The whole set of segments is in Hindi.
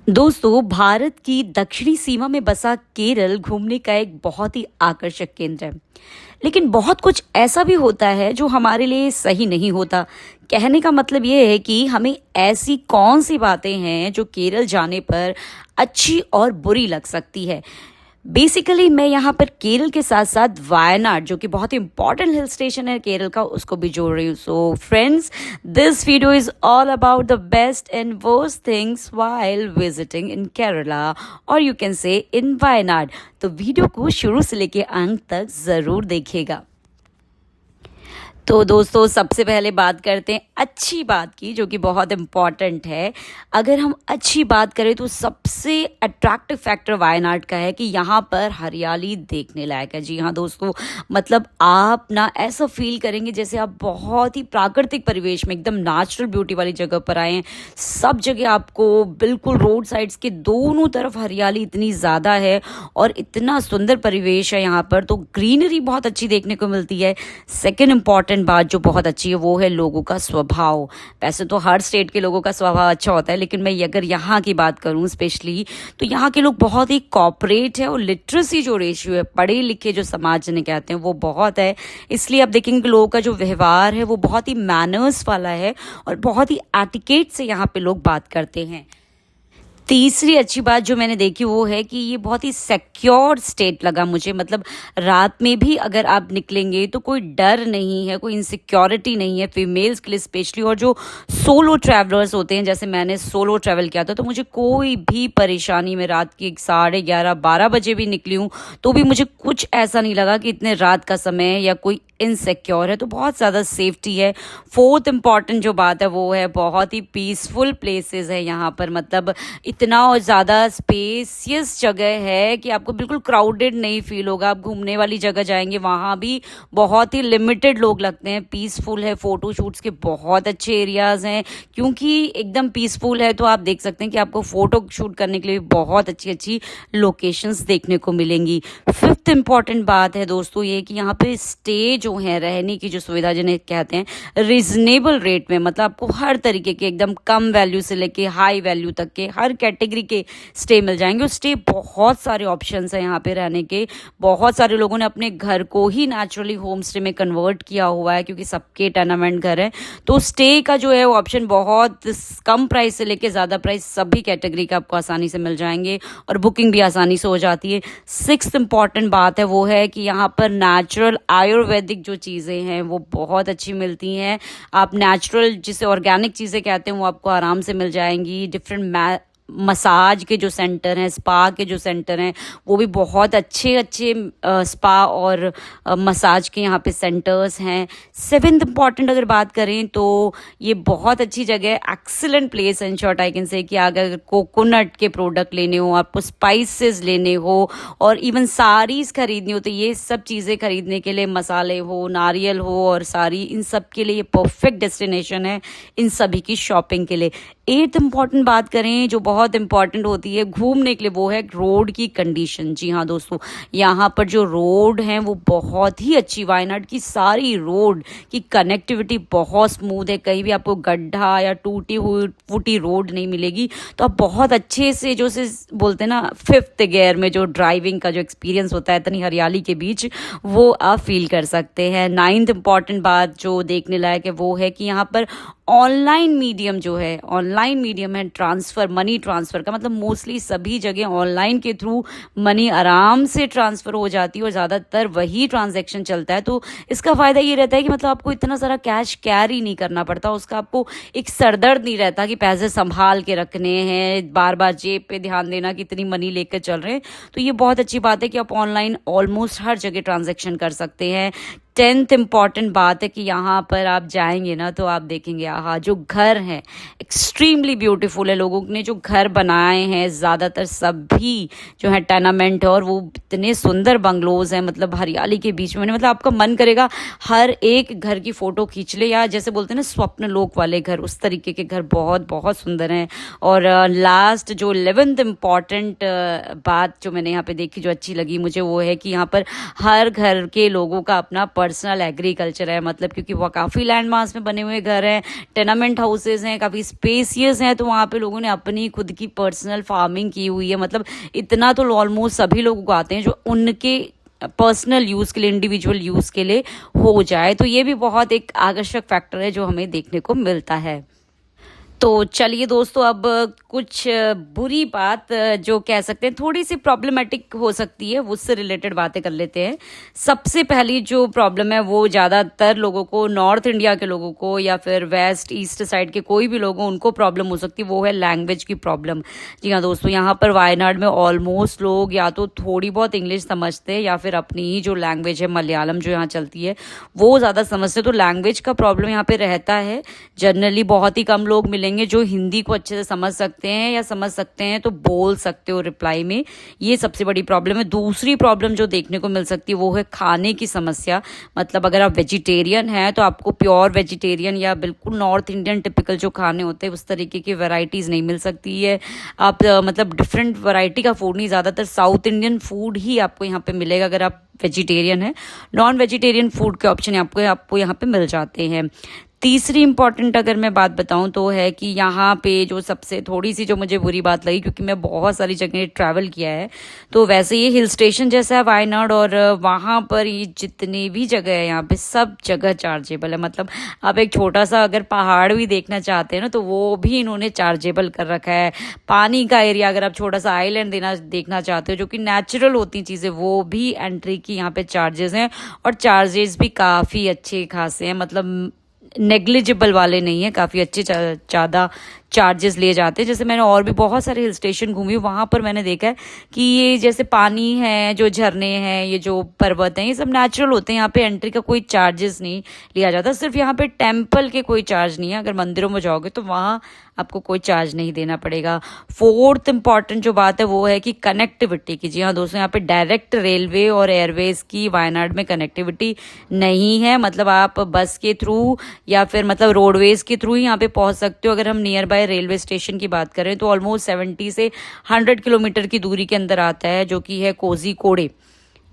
दोस्तों, भारत की दक्षिणी सीमा में बसा केरल घूमने का एक बहुत ही आकर्षक केंद्र है। लेकिन बहुत कुछ ऐसा भी होता है जो हमारे लिए सही नहीं होता। कहने का मतलब ये है कि हमें ऐसी कौन सी बातें हैं जो केरल जाने पर अच्छी और बुरी लग सकती है। बेसिकली मैं यहाँ पर केरल के साथ साथ वायनाड, जो कि बहुत ही इंपॉर्टेंट हिल स्टेशन है केरल का, उसको भी जोड़ रही हूँ। So friends, this video is all about the best and worst things while visiting in Kerala, और यू कैन से इन वायनाड। तो वीडियो को शुरू से लेके अंत तक ज़रूर देखिएगा। तो दोस्तों, सबसे पहले बात करते हैं अच्छी बात की, जो कि बहुत इम्पॉर्टेंट है। अगर हम अच्छी बात करें तो सबसे अट्रैक्टिव फैक्टर वायनाड का है कि यहाँ पर हरियाली देखने लायक है। जी हाँ दोस्तों, मतलब आप ना ऐसा फील करेंगे जैसे आप बहुत ही प्राकृतिक परिवेश में, एकदम नेचुरल ब्यूटी वाली जगह पर आए हैं। सब जगह आपको बिल्कुल रोड साइड्स के दोनों तरफ हरियाली इतनी ज़्यादा है और इतना सुंदर परिवेश है यहाँ पर, तो ग्रीनरी बहुत अच्छी देखने को मिलती है। सेकेंड इम्पॉर्टेंट बात जो बहुत अच्छी है वो है लोगों का स्वभाव। वैसे तो हर स्टेट के लोगों का स्वभाव अच्छा होता है, लेकिन मैं अगर यहाँ की बात करूँ स्पेशली, तो यहाँ के लोग बहुत ही कॉपरेट है और लिटरेसी जो रेशियो है, पढ़े लिखे जो समाज जिन्हें कहते हैं, वो बहुत है। इसलिए आप देखेंगे लोगों का जो व्यवहार है वो बहुत ही मैनर्स वाला है और बहुत ही एटिकेट से यहाँ पे लोग बात करते हैं। तीसरी अच्छी बात जो मैंने देखी वो है कि ये बहुत ही सिक्योर स्टेट लगा मुझे। मतलब रात में भी अगर आप निकलेंगे तो कोई डर नहीं है, कोई इनसिक्योरिटी नहीं है फीमेल्स के लिए स्पेशली। और जो सोलो ट्रैवलर्स होते हैं, जैसे मैंने सोलो ट्रैवल किया था, तो मुझे कोई भी परेशानी में रात की 11:30-12 बजे भी निकली हूँ तो भी मुझे कुछ ऐसा नहीं लगा कि इतने रात का समय है या कोई इनसिक्योर है। तो बहुत ज़्यादा सेफ्टी है। फोर्थ इम्पॉर्टेंट जो बात है वो है बहुत ही पीसफुल प्लेसेस है यहाँ पर। मतलब इतना और ज़्यादा स्पेसियस जगह है कि आपको बिल्कुल क्राउडेड नहीं फील होगा। आप घूमने वाली जगह जाएंगे वहाँ भी बहुत ही लिमिटेड लोग लगते हैं। पीसफुल है, फ़ोटो शूट्स के बहुत अच्छे एरियाज़ हैं। क्योंकि एकदम पीसफुल है तो आप देख सकते हैं कि आपको फ़ोटो शूट करने के लिए बहुत अच्छी अच्छी लोकेशंस देखने को मिलेंगी। फिफ्थ इम्पॉर्टेंट बात है दोस्तों ये कि यहाँ पे स्टे जो है, रहने की जो सुविधा जिन्हें कहते हैं, रिजनेबल रेट में। मतलब आपको हर तरीके के एकदम कम वैल्यू से लेके हाई वैल्यू तक के हर कैटेगरी के स्टे मिल जाएंगे। और स्टे बहुत सारे ऑप्शंस हैं यहाँ पे रहने के। बहुत सारे लोगों ने अपने घर को ही नेचुरली होम स्टे में कन्वर्ट किया हुआ है, क्योंकि सबके टेनामेंट घर है। तो स्टे का जो है वो ऑप्शन बहुत कम प्राइस से लेके ज़्यादा प्राइस सभी कैटेगरी का आपको आसानी से मिल जाएंगे और बुकिंग भी आसानी से हो जाती है। सिक्स्थ इम्पॉर्टेंट बात है वो है कि यहाँ पर नेचुरल आयुर्वेदिक जो चीज़ें हैं वो बहुत अच्छी मिलती हैं। आप नेचुरल, जिसे ऑर्गेनिक चीज़ें कहते हैं, वो आपको आराम से मिल जाएंगी। डिफरेंट मसाज के जो सेंटर हैं, स्पा के जो सेंटर हैं, वो भी बहुत अच्छे अच्छे स्पा और मसाज के यहाँ पे सेंटर्स हैं। सेवेंथ इम्पॉर्टेंट अगर बात करें तो ये बहुत अच्छी जगह है, excellent place in short I can say, कि अगर कोकोनट के प्रोडक्ट लेने हो, आपको स्पाइसेस लेने हो और इवन साड़ीज़ खरीदनी हो, तो ये सब चीज़ें खरीदने के लिए, मसाले हो, नारियल हो और साड़ी, इन सब के लिए ये परफेक्ट डेस्टिनेशन है इन सभी की शॉपिंग के लिए। एट्थ इम्पॉर्टेंट बात करें जो बहुत इंपॉर्टेंट होती है घूमने के लिए, वो है रोड की कंडीशन। जी हाँ दोस्तों, यहाँ पर जो रोड हैं वो बहुत ही अच्छी। वायनाड की सारी रोड की कनेक्टिविटी बहुत स्मूथ है। कहीं भी आपको गड्ढा या टूटी हुई फूटी रोड नहीं मिलेगी। तो आप बहुत अच्छे से, जो से बोलते हैं ना, फिफ्थ गियर में जो ड्राइविंग का जो एक्सपीरियंस होता है इतनी हरियाली के बीच, वो आप फील कर सकते हैं। नाइन्थ इम्पॉर्टेंट बात जो देखने लायक है वो है कि यहाँ पर ऑनलाइन मीडियम जो है, ऑनलाइन मीडियम है ट्रांसफ़र, मनी ट्रांसफ़र का। मतलब मोस्टली सभी जगह ऑनलाइन के थ्रू मनी आराम से ट्रांसफ़र हो जाती है और ज़्यादातर वही ट्रांजैक्शन चलता है। तो इसका फ़ायदा ये रहता है कि मतलब आपको इतना सारा कैश कैरी नहीं करना पड़ता। उसका आपको एक सरदर्द नहीं रहता कि पैसे संभाल के रखने हैं, बार बार जेब पे ध्यान देना कि इतनी मनी लेकर चल रहे हैं। तो ये बहुत अच्छी बात है कि आप ऑनलाइन ऑलमोस्ट हर जगह ट्रांजैक्शन कर सकते हैं। टेंथ इम्पॉर्टेंट बात है कि यहाँ पर आप जाएंगे ना तो आप देखेंगे, आहा, जो घर हैं एक्सट्रीमली ब्यूटीफुल है। लोगों ने जो घर बनाए हैं ज़्यादातर सभी जो है टेनामेंट है और वो इतने सुंदर बंगलोज हैं, मतलब हरियाली के बीच में। मतलब आपका मन करेगा हर एक घर की फ़ोटो खींच ले, या जैसे बोलते हैं ना स्वप्न लोक वाले घर, उस तरीके के घर बहुत बहुत सुंदर हैं। और लास्ट जो 11th इम्पॉर्टेंट बात जो मैंने यहाँ पे देखी, जो अच्छी लगी मुझे, वो है कि यहाँ पर हर घर के लोगों का अपना पर्सनल एग्रीकल्चर है, मतलब क्योंकि वो काफ़ी लैंड मास में बने हुए घर हैं, टेनामेंट हाउसेज हैं, काफ़ी स्पेसियस हैं, तो वहाँ पे लोगों ने अपनी खुद की पर्सनल फार्मिंग की हुई है। मतलब इतना तो ऑलमोस्ट सभी लोग उगाते हैं जो उनके पर्सनल यूज़ के लिए, इंडिविजुअल यूज़ के लिए हो जाए। तो ये भी बहुत एक आकर्षक फैक्टर है जो हमें देखने को मिलता है। तो चलिए दोस्तों, अब कुछ बुरी बात जो कह सकते हैं थोड़ी सी प्रॉब्लमेटिक हो सकती है, उससे रिलेटेड बातें कर लेते हैं। सबसे पहली जो प्रॉब्लम है वो ज़्यादातर लोगों को, नॉर्थ इंडिया के लोगों को या फिर वेस्ट ईस्ट साइड के कोई भी लोगों, उनको प्रॉब्लम हो सकती है, वो है लैंग्वेज की प्रॉब्लम। जी हाँ दोस्तों, यहाँ पर वायनाड में ऑलमोस्ट लोग या तो थोड़ी बहुत इंग्लिश समझते हैं या फिर अपनी ही जो लैंग्वेज है मलयालम जो यहाँ चलती है वो ज़्यादा समझते हैं। तो लैंग्वेज का प्रॉब्लम यहाँ पे रहता है। जनरली बहुत ही कम लोग मिलेंगे जो हिंदी को अच्छे से समझ सकते हैं, या समझ सकते हैं तो बोल सकते हो रिप्लाई में। ये सबसे बड़ी प्रॉब्लम है। दूसरी प्रॉब्लम जो देखने को मिल सकती है वो है खाने की समस्या। मतलब अगर आप वेजिटेरियन हैं तो आपको प्योर वेजिटेरियन या बिल्कुल नॉर्थ इंडियन टिपिकल जो खाने होते हैं उस तरीके की वैरायटीज़ नहीं मिल सकती है। आप मतलब डिफरेंट वैरायटी का फूड नहीं, ज़्यादातर साउथ इंडियन फूड ही आपको यहाँ पे मिलेगा अगर आप वेजिटेरियन है। नॉन वेजिटेरियन फूड के ऑप्शन आपको यहाँ पे मिल जाते हैं। तीसरी इंपॉर्टेंट अगर मैं बात बताऊं तो है कि यहाँ पे जो सबसे थोड़ी सी जो मुझे बुरी बात लगी, क्योंकि मैं बहुत सारी जगह ट्रैवल किया है, तो वैसे ये हिल स्टेशन जैसा है वायनाड, और वहाँ पर ये जितनी भी जगह है यहाँ पे सब जगह चार्जेबल है। मतलब आप एक छोटा सा अगर पहाड़ भी देखना चाहते हैं ना तो वो भी इन्होंने चार्जेबल कर रखा है। पानी का एरिया, अगर आप छोटा सा आइलैंड देखना चाहते हो जो कि नेचुरल होती चीज़ें, वो भी एंट्री की यहाँ पे चार्जेस हैं, और चार्जेस भी काफ़ी अच्छे खासे हैं। मतलब नेग्लिजिबल वाले नहीं है, काफ़ी अच्छे ज़्यादा चार्जेस लिए जाते हैं। जैसे मैंने और भी बहुत सारे हिल स्टेशन घूमी, वहाँ पर मैंने देखा है कि ये जैसे पानी है, जो झरने हैं, ये जो पर्वत हैं, ये सब नेचुरल होते हैं। यहाँ पे एंट्री का कोई चार्जेस नहीं लिया जाता। सिर्फ यहाँ पे टेम्पल के कोई चार्ज नहीं है। अगर मंदिरों में जाओगे तो वहाँ आपको कोई चार्ज नहीं देना पड़ेगा। फोर्थ इंपॉर्टेंट जो बात है वो है कि कनेक्टिविटी की। जी हाँ दोस्तों, यहाँ पे डायरेक्ट रेलवे और एयरवेज की वायनाड में कनेक्टिविटी नहीं है। मतलब आप बस के थ्रू या फिर मतलब रोडवेज के थ्रू ही यहाँ पे पहुँच सकते हो। अगर हम नियर बाय रेलवे स्टेशन की बात करें तो ऑलमोस्ट 70 से 100 किलोमीटर की दूरी के अंदर आता है, जो कि है कोझिकोडे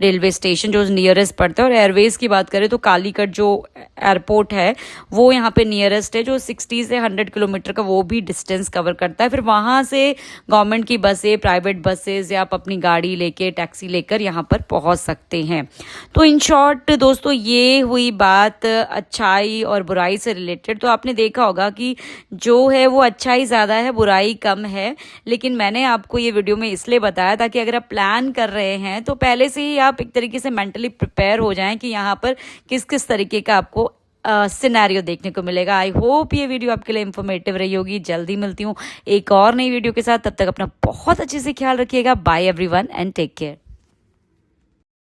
रेलवे स्टेशन जो नियरेस्ट पड़ता है। और एयरवेज की बात करें तो कालीकट जो एयरपोर्ट है वो यहाँ पे नियरेस्ट है, जो 60 से 100 किलोमीटर का वो भी डिस्टेंस कवर करता है। फिर वहाँ से गवर्नमेंट की बसें, प्राइवेट बसेस, या आप अपनी गाड़ी लेके, टैक्सी लेकर यहाँ पर पहुँच सकते हैं। तो इन शॉर्ट दोस्तों, ये हुई बात अच्छाई और बुराई से रिलेटेड। तो आपने देखा होगा कि जो है वो अच्छाई ज़्यादा है, बुराई कम है। लेकिन मैंने आपको ये वीडियो में इसलिए बताया ताकि अगर आप प्लान कर रहे हैं तो पहले से ही आप एक तरीके से मेंटली प्रिपेयर हो जाएं कि यहाँ पर किस किस तरीके का आपको सिनेरियो देखने को मिलेगा। आई होप ये वीडियो आपके लिए इन्फॉर्मेटिव रही होगी। जल्दी मिलती हूँ एक और नई वीडियो के साथ, तब तक अपना बहुत अच्छे से ख्याल रखिएगा। Bye everyone and take care.